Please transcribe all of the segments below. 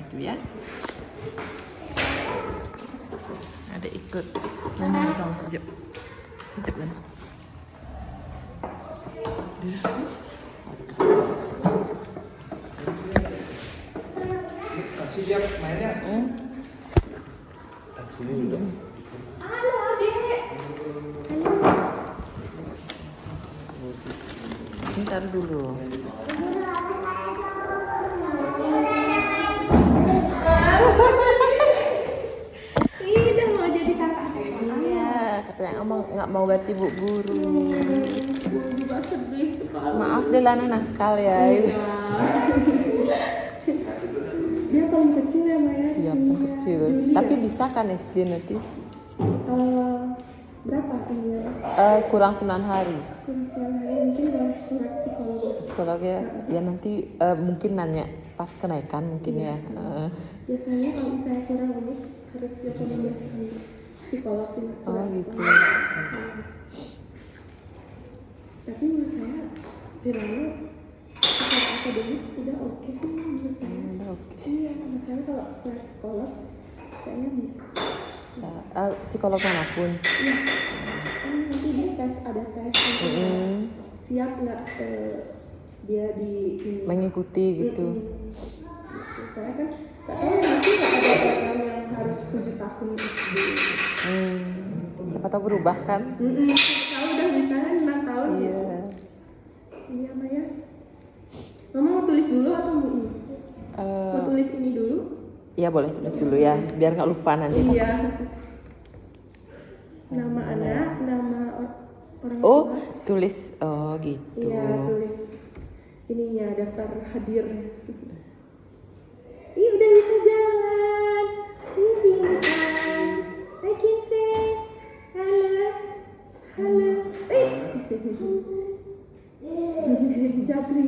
gitu ya. Ada ikut. Nah, sama hijab. Hijab kan. Kasih dia mainnya. Sini udah. Halo, Adek. Bentar dulu. Ih, udah mau jadi kakak. Iya, katanya emang nggak mau ganti bu guru. Juga sedih sekali. Maaf deh Lana nakal ya. Dia paling kecil ya Maya. Iya, kecil. Juli, Tapi ya? bisa kan SD nanti? Berapa ini ya? Kurang 9 hari. Mungkin kalau surat psikolog. Psikolog ya nanti mungkin nanya pas kenaikan mungkin ya. Biasanya kalau misalnya kurang umur harus rekomendasi psikolog sih. Oh gitu. Tapi menurut saya Firano secara akademik udah oke sih menurut saya. Udah oke. Iya, makanya kalau surat psikolog kayaknya bisa. Psikolog manapun. Iya. Nanti dia ada tes. Siap nggak dia di Mengikuti gitu. Saya kan masih nggak ada program yang harus 7 tahun SD. Siapa tahu berubah kan? Kalau udah bisa 6 tahun. Iya. Iya Maya. Mama mau tulis dulu atau mau ini? Mau tulis ini dulu? Iya boleh tulis dulu ya, biar nggak lupa nanti. Iya. Nama anak, nama orang Oh, tua. tulis. Oh gitu. Iya, tulis ininya daftar hadirnya. Ih, udah bisa jalan. Ih, Bintang. Hai Kinsey. Halo. Halo. Jabri.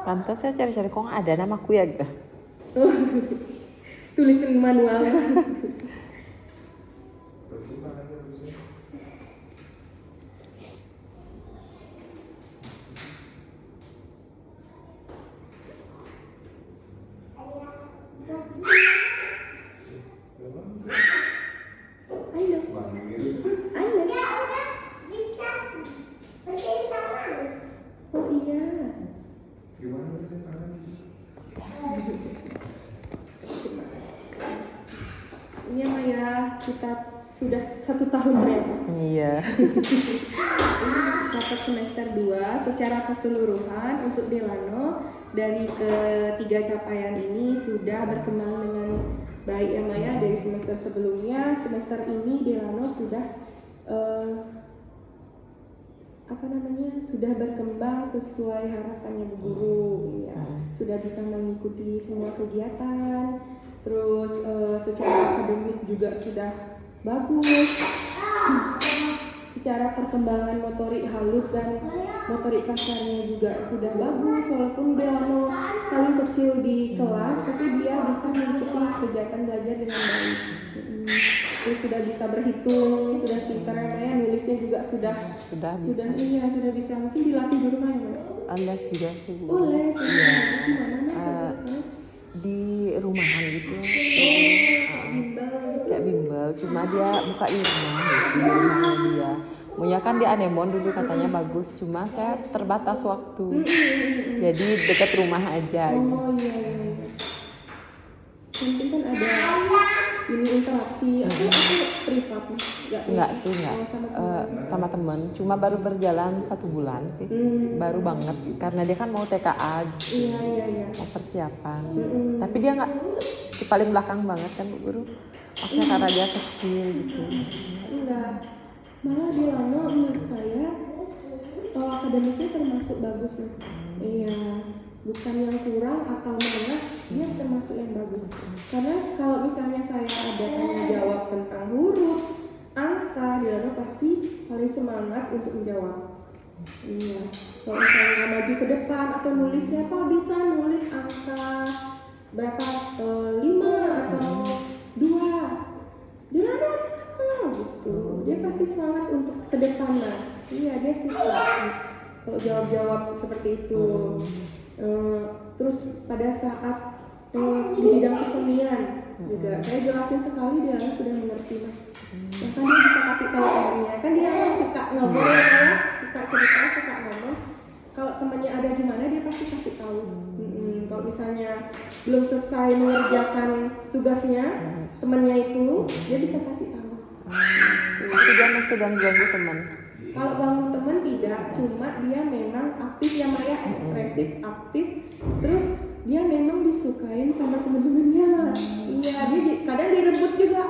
Pantas saya cari-cari kok nggak ada namaku ya gak? Tulisin manual. Ayo. Ayo. Bisa. Bersihin tangan. Oh iya. Gimana bersihin tangan? Ini Maya, kita sudah 1 tahun ternyata. Iya. Dapat semester 2 secara keseluruhan untuk Delano dari ketiga capaian ini sudah berkembang dengan baik ya Maya. Dari semester sebelumnya, semester ini Delano sudah sudah berkembang sesuai harapannya Bu Guru ya. Sudah bisa mengikuti semua kegiatan, terus secara akademik juga sudah bagus. Secara perkembangan motorik halus dan motorik kasarnya juga sudah bagus, walaupun Delano paling kecil di kelas, tapi dia bisa mengikuti kegiatan belajar dengan baik. Terus sudah bisa berhitung, sudah pintar ya, nulisnya juga sudah iya, sudah bisa. Mungkin dilatih di rumah ya Mas? Les juga sih Bu. Oh les, Iya. gimana Di rumahan gitu. bimbel. Kayak bimbel, cuma dia buka di rumah gitu, di rumahnya dia. Munya kan di Anemon dulu katanya bagus, cuma saya terbatas waktu. Jadi dekat rumah aja. Oh iya. Mungkin kan ada ini interaksi aku privat Enggak sih, enggak. Oh, Sama temen, cuma baru berjalan 1 bulan sih. Baru banget, karena dia kan mau TKA gitu. Iya. Mau persiapan. Tapi dia nggak di paling belakang banget kan Bu Guru. Maksudnya karena dia kecil gitu. Enggak. Malah Delano menurut saya akademisnya termasuk bagus nih. Iya. Bukan yang kurang atau mana, dia termasuk yang bagus. Karena kalau misalnya saya ada tanya jawab tentang huruf, angka, Delano pasti paling semangat untuk menjawab. Iya. Kalau misalnya maju ke depan atau nulisnya apa bisa nulis angka berapa 5 atau 2. Delano gitu. Dia pasti semangat untuk ke depan lah. Iya, dia suka kalau jawab-jawab seperti itu. Terus pada saat di bidang kesenian juga saya jelasin sekali, dia sudah mengerti mah. Bahkan dia bisa kasih tahu temannya, kan dia suka ngobrol ya, suka cerita, suka ngomong. Kalau temannya ada di mana dia pasti kasih tahu. Kalau misalnya belum selesai mengerjakan tugasnya temannya itu, dia bisa kasih tahu. Tapi dia masih ganggu teman. Kalau ganggu teman tidak, cuma dia memang aktif ya Maya, ekspresif, aktif. Terus dia memang disukain sama teman-temannya. Iya, dia kadang direbut juga.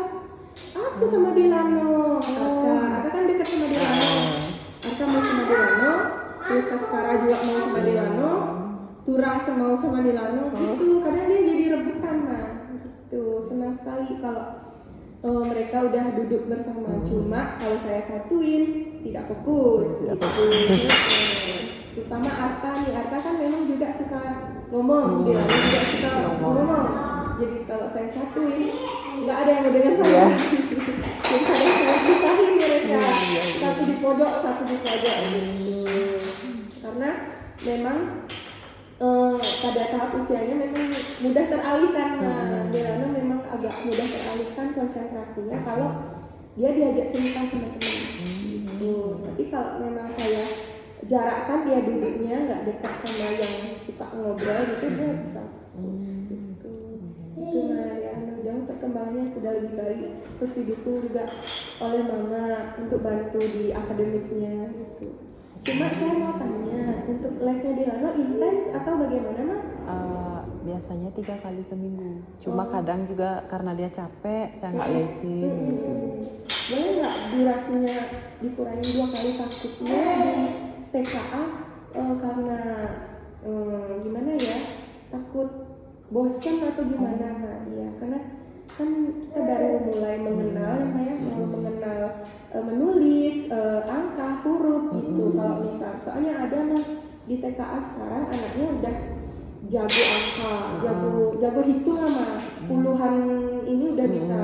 Aku sama Delano, Arka kan dekat sama Delano. Arka mau sama Delano, terus Saskara juga mau sama Delano, Turah mau sama Delano. Gitu, kadang dia jadi rebutan mah. Gitu, senang sekali kalau mereka udah duduk bersama. Cuma kalau saya satuin tidak fokus. Gitu. Terutama Arka nih, Arka kan memang juga suka ngomong, Delano juga suka ngomong. Jadi kalau saya satuin nggak ada yang mau dengar saya. Jadi kadang saya pisahin mereka, satu di pojok, satu di pojok gitu. Karena memang pada tahap usianya memang mudah teralihkan. Delano memang agak mudah teralihkan konsentrasinya kalau dia diajak cerita sama teman. Gitu. Tapi kalau memang saya jarakkan dia duduknya nggak dekat sama yang suka ngobrol gitu, dia bisa. Itu Delano jauh perkembangannya sudah lebih baik, terus didukung juga oleh mama untuk bantu di akademiknya gitu. Cuma saya mau tanya, untuk lesnya Delano intens atau bagaimana mah? Biasanya 3 kali seminggu. Cuma kadang juga karena dia capek, saya nggak lesin gitu. Boleh nggak durasinya dikurangi 2 kali, takutnya di TKA karena gimana ya, takut bosan atau gimana mah? Iya, karena kan kita dari mulai mengenal ya, selalu mengenal menulis, angka, huruf gitu. Kalau misal, soalnya ada mah di TKA sekarang anaknya udah jago angka, jago hitung sama puluhan ini udah bisa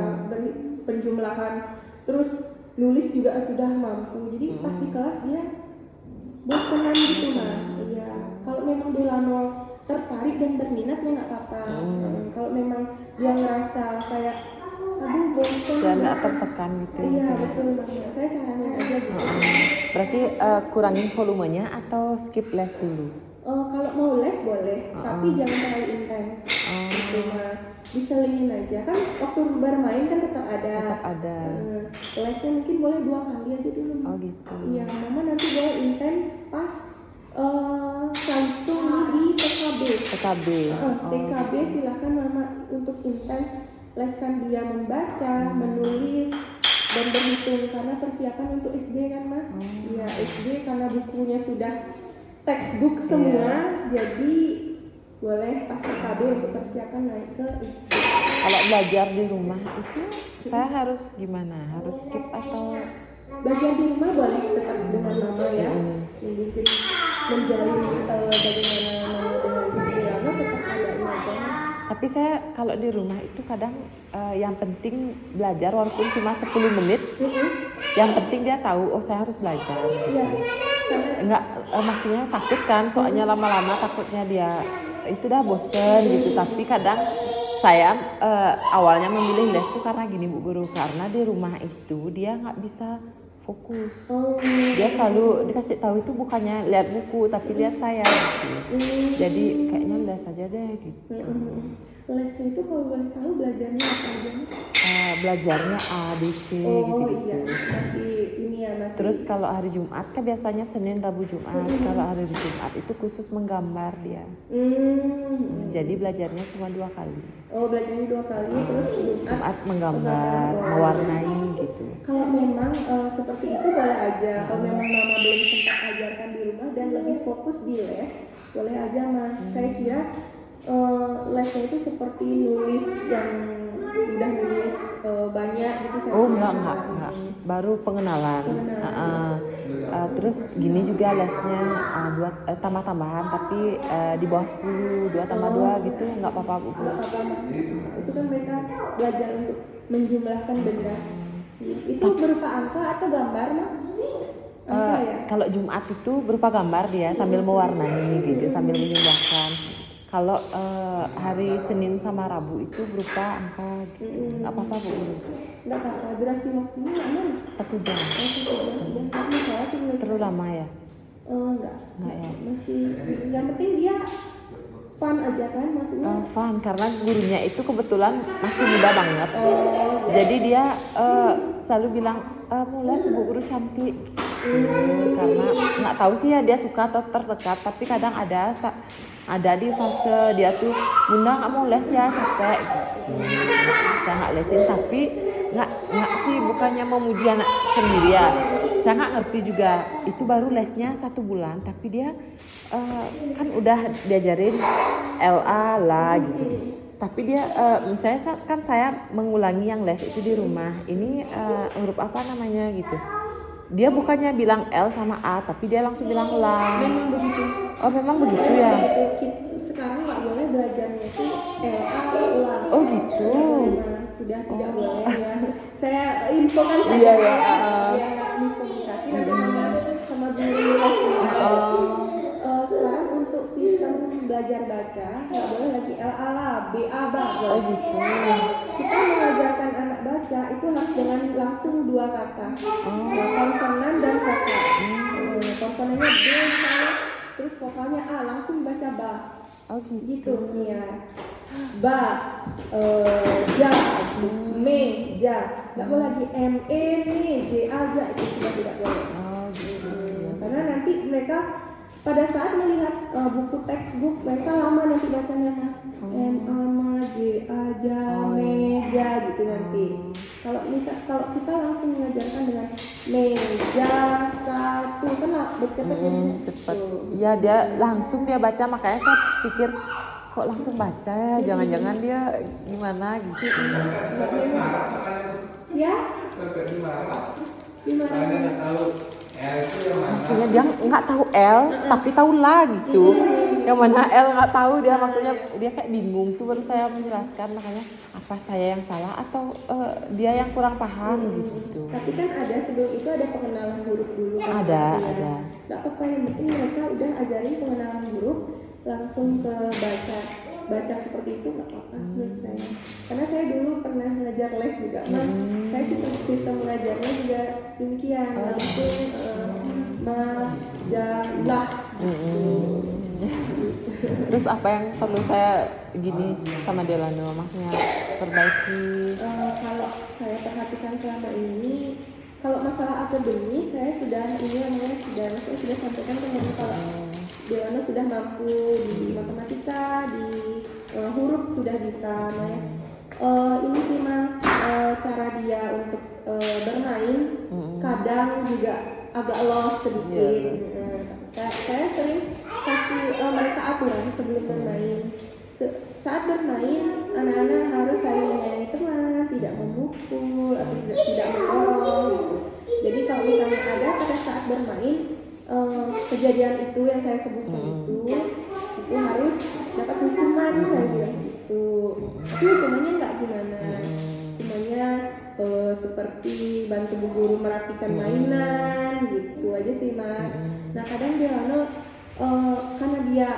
penjumlahan, terus nulis juga sudah mampu. Jadi pas di kelas dia bosanan gitu mah. Iya, kalau memang Delano tertarik dan berminat ya nggak apa-apa. Kalau memang dia ngerasa kayak aduh bosan, Dan nggak tertekan gitu. iya misalnya. betul banget. Saya saranin aja gitu. Berarti kurangin volumenya atau skip les dulu? Kalau mau les boleh, tapi jangan terlalu intens. Gitu mah. Diselingin aja. Kan waktu bermain kan tetap ada. Tetap ada. Lesnya mungkin boleh 2 kali aja dulu. Oh gitu. Iya, mama nanti boleh intens pas Kalistung di TKB. PKB. TKB silakan mama untuk intens leskan dia membaca, menulis, dan berhitung karena persiapan untuk SD kan mah. Iya, SD karena bukunya sudah textbook semua, jadi boleh pas TKB untuk persiapan naik ke SD. Kalau belajar di rumah itu saya harus gimana? Harus skip atau Belajar di rumah boleh tetap dengan mama ya. Mungkin menjalin bagaimana mama dengan Delano tetap adain aja. tapi saya kalau di rumah itu kadang yang penting belajar walaupun cuma 10 menit. Yang penting dia tahu oh saya harus belajar. Iya. Karena Enggak maksudnya takut kan soalnya lama-lama takutnya dia itu dah bosen gitu. Tapi kadang saya awalnya memilih les itu karena gini Bu Guru, karena di rumah itu dia nggak bisa fokus. Dia selalu dikasih tahu itu bukannya lihat buku tapi lihat saya gitu. Jadi kayaknya les aja deh gitu. lesnya itu kalau boleh tahu belajarnya apa aja? Belajarnya A, B, C gitu-gitu. Iya, masih ini ya masih. Terus kalau hari Jumat kan biasanya Senin, Rabu, Jumat. Kalau hari Jumat itu khusus menggambar dia. Jadi belajarnya cuma 2 kali. Oh, belajarnya 2 kali, terus Jumat menggambar, mewarnai gitu. Kalau memang seperti itu boleh aja. Kalau memang mama belum sempat ajarkan di rumah dan lebih fokus di les, boleh aja mah. Saya kira lesnya itu seperti nulis yang udah nulis banyak gitu. Oh enggak. Baru pengenalan. Terus gini juga lesnya tambah-tambahan tapi di bawah 10, 2 tambah 2 gitu nggak apa-apa Bu. Nggak apa-apa mah. Itu kan mereka belajar untuk menjumlahkan benda. Itu berupa angka atau gambar mah? Angka ya? Kalau Jumat itu berupa gambar dia sambil mewarnai gitu, sambil menyumbangkan. Kalau hari Senin sama Rabu itu berupa angka gitu. Nggak apa-apa Bu Guru. Nggak apa-apa, durasi waktunya lama. 1 jam. 1 jam. Tapi saya sih menurut Terlalu lama ya? enggak Ya. Masih, yang penting dia fun aja kan, maksudnya. Fun karena gurunya itu kebetulan masih muda banget. Jadi dia selalu bilang mulai Bu Guru cantik. Karena nggak tahu sih ya dia suka atau tertekan, tapi kadang ada di fase dia tuh Bunda nggak mau les ya capek gitu. Saya nggak lesin tapi nggak sih bukannya memuji anak sendiri ya. Saya nggak ngerti juga itu baru lesnya 1 bulan tapi dia kan udah diajarin LA lah gitu. Tapi dia misalnya kan saya mengulangi yang les itu di rumah. Ini huruf apa namanya gitu. Dia bukannya bilang L sama A tapi dia langsung bilang la. Memang begitu. Oh memang begitu ya. Sekarang nggak boleh belajarnya itu LA la. Oh gitu. Memang sudah tidak boleh ya. Saya infokan saja Iya, ya. iya, Biar nggak miskomunikasi nanti sama guru les. Sekarang untuk sistem belajar baca nggak boleh lagi LA la, BA ba. Oh gitu. Kita mengajarkan anak baca itu harus dengan langsung 2 kata, konsonan dan vokal. Konsonannya B misalnya, terus vokalnya A, langsung baca ba. Oh gitu. Gitu ya. Ba, ja, me, ja. Nggak boleh lagi M, E, me, J, A, ja. Itu sudah tidak boleh. Oh gitu. Ya. Karena nanti mereka pada saat melihat buku textbook mereka lama nanti bacanya mah M A ma J A ja meja gitu nanti. Kalau kita langsung mengajarkan dengan meja 1 kan cepet Cepet. Iya dia langsung dia baca makanya saya pikir kok langsung baca ya jangan-jangan dia gimana gitu. Ya Sampai di mana? gimana? Karena nggak tahu itu yang mana. Maksudnya dia nggak tahu L tapi tahu la gitu. Yang mana L nggak tahu dia maksudnya dia kayak bingung tuh baru saya menjelaskan makanya apa saya yang salah atau dia yang kurang paham gitu. Tapi kan ada sebelum itu ada pengenalan huruf dulu kan? Ada. Nggak apa-apa yang penting mereka udah ajarin pengenalan huruf langsung ke baca seperti itu nggak apa-apa menurut saya. Karena saya dulu pernah ngajar les juga, saya sistem mengajarnya juga demikian langsung majalah. Terus apa yang perlu saya gini sama Delano maksudnya perbaiki? Kalau saya perhatikan selama ini, kalau masalah akademis saya sudah saya sudah sampaikan ke Ibu kalau Delano sudah mampu di matematika, di huruf sudah bisa. Ini sih mah cara dia untuk bermain kadang juga agak lost sedikit. Saya sering kasih mereka aturan sebelum bermain. Saat bermain, anak-anak harus saling menyayangi teman, tidak memukul atau tidak mendorong. Jadi kalau misalnya ada pada saat bermain kejadian itu yang saya sebutkan itu harus dapat hukuman, saya bilang gitu. Tapi hukumannya nggak gimana, hukumannya seperti bantu bu guru merapikan mainan gitu aja sih Mak. Nah kadang Delano karena dia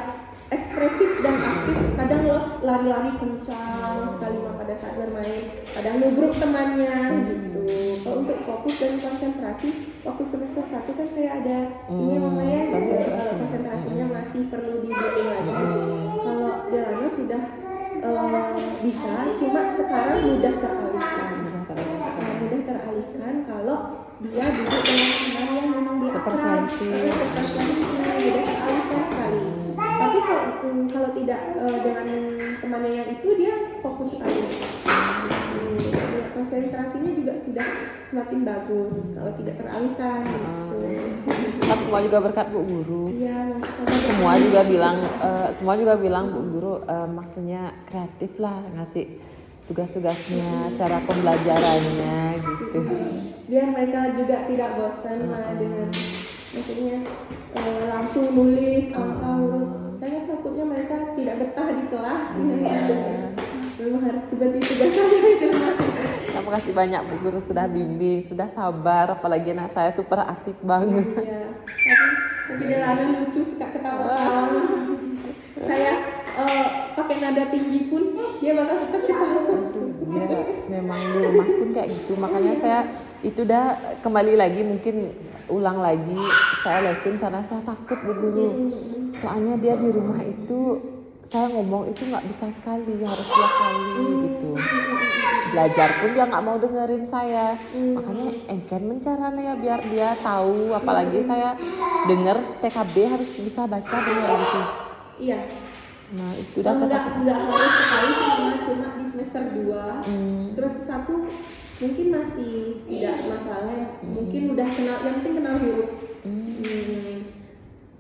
ekspresif dan aktif, kadang lari-lari kencang sekali pada saat bermain, kadang nubruk temannya gitu. Kalau untuk fokus dan konsentrasi, waktu semester 1 kan saya ada ini namanya konsentrasinya masih perlu dibimbing lagi. Kalau Delano sudah bisa, cuma sekarang mudah teralihkan kalau dia duduk dengan teman yang memang dia Sefrekuensi, mudah teralihkan sekali. Tapi kalau tidak dengan temannya yang itu dia fokus sekali. Konsentrasinya juga sudah semakin bagus kalau tidak teralihkan gitu. Kan semua juga berkat Bu Guru. Iya, Semua juga bilang Bu Guru maksudnya kreatif lah ngasih tugas-tugasnya, cara pembelajarannya gitu. Biar mereka juga tidak bosan dengan maksudnya langsung nulis angka huruf. Saya takutnya mereka tidak betah di kelas. Memang harus seperti tugas saya itu. Sama makasih banyak Bu Guru sudah bimbing, sudah sabar, apalagi anak saya super aktif banget. Iya. Tapi Delano lucu, suka ketawa-ketawa. Saya pakai nada tinggi pun dia bakal tetap ketawa. Dia memang di rumah pun kayak gitu, makanya saya itu dah kembali lagi mungkin ulang lagi saya lesin karena saya takut Bu Guru. Soalnya dia di rumah itu saya ngomong itu nggak bisa sekali, harus 2 kali gitu. Belajar pun dia nggak mau dengerin saya, makanya engken mencaranya ya biar dia tahu, apalagi saya dengar TKB harus bisa baca dengar gitu. Iya. Nah itu dah kata Enggak harus sekali, cuma di semester 2. Semester 1 mungkin masih tidak masalah ya. Mungkin udah kenal, yang penting kenal huruf.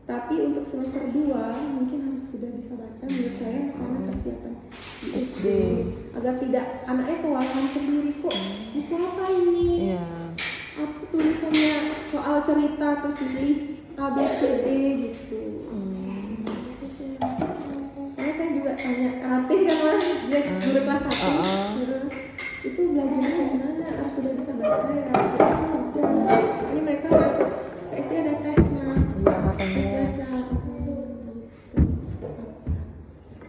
Tapi untuk semester 2 mungkin harus sudah bisa baca menurut saya, karena persiapan di SD. Agar tidak anaknya kewalahan sendiri, kok buku apa ini? Iya. Apa tulisannya soal cerita terus milih A B C D gitu. Karena saya juga tanya Ratih kan Mas, dia guru kelas 1. Itu belajarnya gimana? Harus sudah bisa baca ya. Kita udah. Ini mereka masuk ke SD ada tesnya. Iya katanya. Tes baca.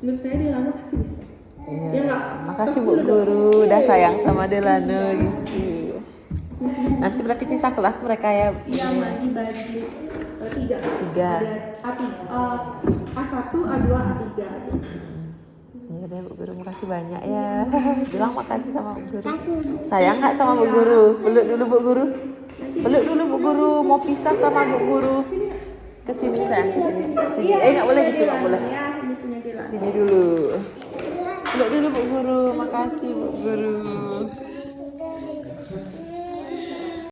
Menurut saya Delano pasti bisa. Iya. Ya enggak? Makasih Bu Guru, udah sayang sama Delano gitu. Nanti berarti pisah kelas mereka ya? Iya, dibagi 3. 3. Ada A1, A2, A3. Iya deh Bu Guru, makasih banyak ya. Bilang makasih sama Bu Guru. Sayang nggak sama Bu Guru? Peluk dulu Bu Guru. Peluk dulu Bu Guru, mau pisah sama Bu Guru. Kesini sayang, kesini. Sini. Nggak boleh gitu, nggak boleh. Ya, ini punya Delano. Sini dulu. Peluk dulu Bu Guru, makasih Bu Guru.